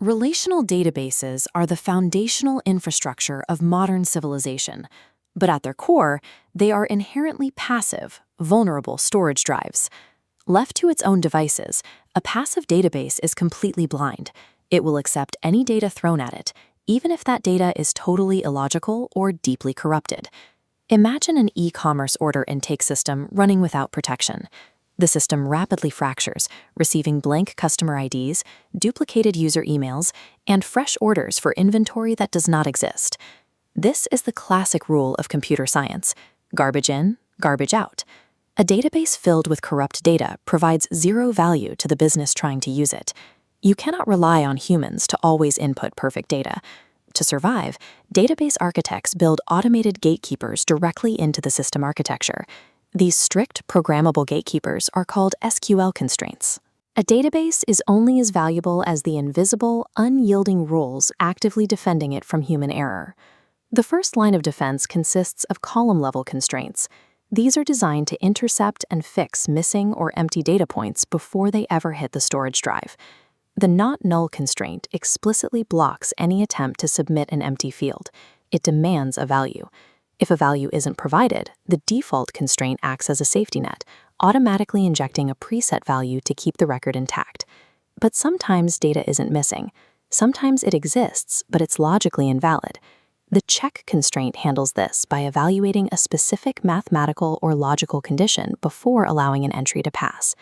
Relational databases are the foundational infrastructure of modern civilization, but at their core, they are inherently passive, vulnerable storage drives. Left to its own devices, a passive database is completely blind. It will accept any data thrown at it, even if that data is totally illogical or deeply corrupted. Imagine an e-commerce order intake system running without protection. The system rapidly fractures, receiving blank customer IDs, duplicated user emails, and fresh orders for inventory that does not exist. This is the classic rule of computer science: garbage in, garbage out. A database filled with corrupt data provides zero value to the business trying to use it. You cannot rely on humans to always input perfect data. To survive, database architects build automated gatekeepers directly into the system architecture. These strict, programmable gatekeepers are called SQL constraints. A database is only as valuable as the invisible, unyielding rules actively defending it from human error. The first line of defense consists of column-level constraints. These are designed to intercept and fix missing or empty data points before they ever hit the storage drive. The not null constraint explicitly blocks any attempt to submit an empty field. It demands a value. If a value isn't provided, the default constraint acts as a safety net, automatically injecting a preset value to keep the record intact. But sometimes data isn't missing. Sometimes it exists, but it's logically invalid. The check constraint handles this by evaluating a specific mathematical or logical condition before allowing an entry to pass.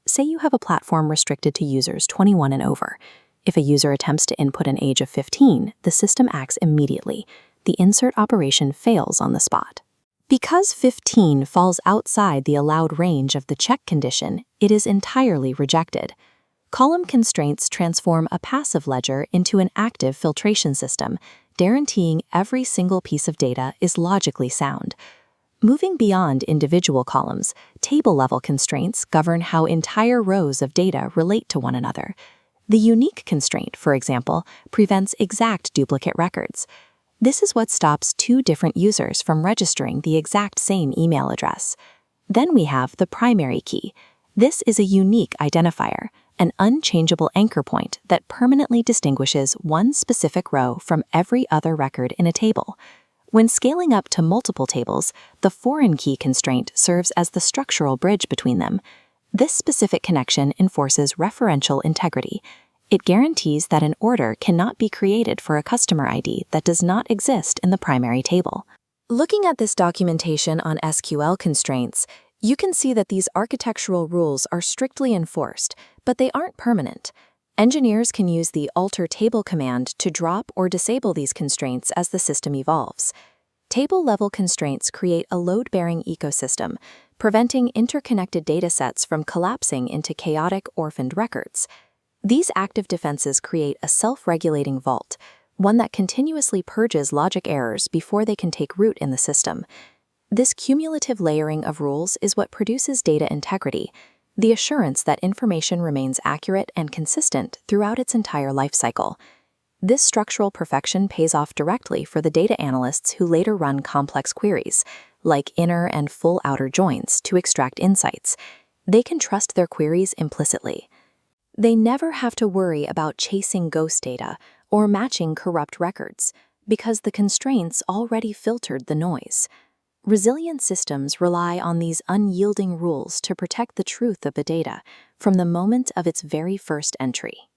Say you have a platform restricted to users 21 and over. If a user attempts to input an age of 15, the system acts immediately. The insert operation fails on the spot. Because 15 falls outside the allowed range of the check condition, it is entirely rejected. Column constraints transform a passive ledger into an active filtration system, guaranteeing every single piece of data is logically sound. Moving beyond individual columns, table-level constraints govern how entire rows of data relate to one another. The unique constraint, for example, prevents exact duplicate records. This is what stops two different users from registering the exact same email address. Then we have the primary key. This is a unique identifier, an unchangeable anchor point that permanently distinguishes one specific row from every other record in a table. When scaling up to multiple tables, the foreign key constraint serves as the structural bridge between them. This specific connection enforces referential integrity. It guarantees that an order cannot be created for a customer ID that does not exist in the primary table. Looking at this documentation on SQL constraints, you can see that these architectural rules are strictly enforced, but they aren't permanent. Engineers can use the alter table command to drop or disable these constraints as the system evolves. Table-level constraints create a load-bearing ecosystem, preventing interconnected datasets from collapsing into chaotic, orphaned records. These active defenses create a self-regulating vault, one that continuously purges logic errors before they can take root in the system. This cumulative layering of rules is what produces data integrity, the assurance that information remains accurate and consistent throughout its entire life cycle. This structural perfection pays off directly for the data analysts who later run complex queries, like inner and full outer joins, to extract insights. They can trust their queries implicitly. They never have to worry about chasing ghost data or matching corrupt records, because the constraints already filtered the noise. Resilient systems rely on these unyielding rules to protect the truth of the data from the moment of its very first entry.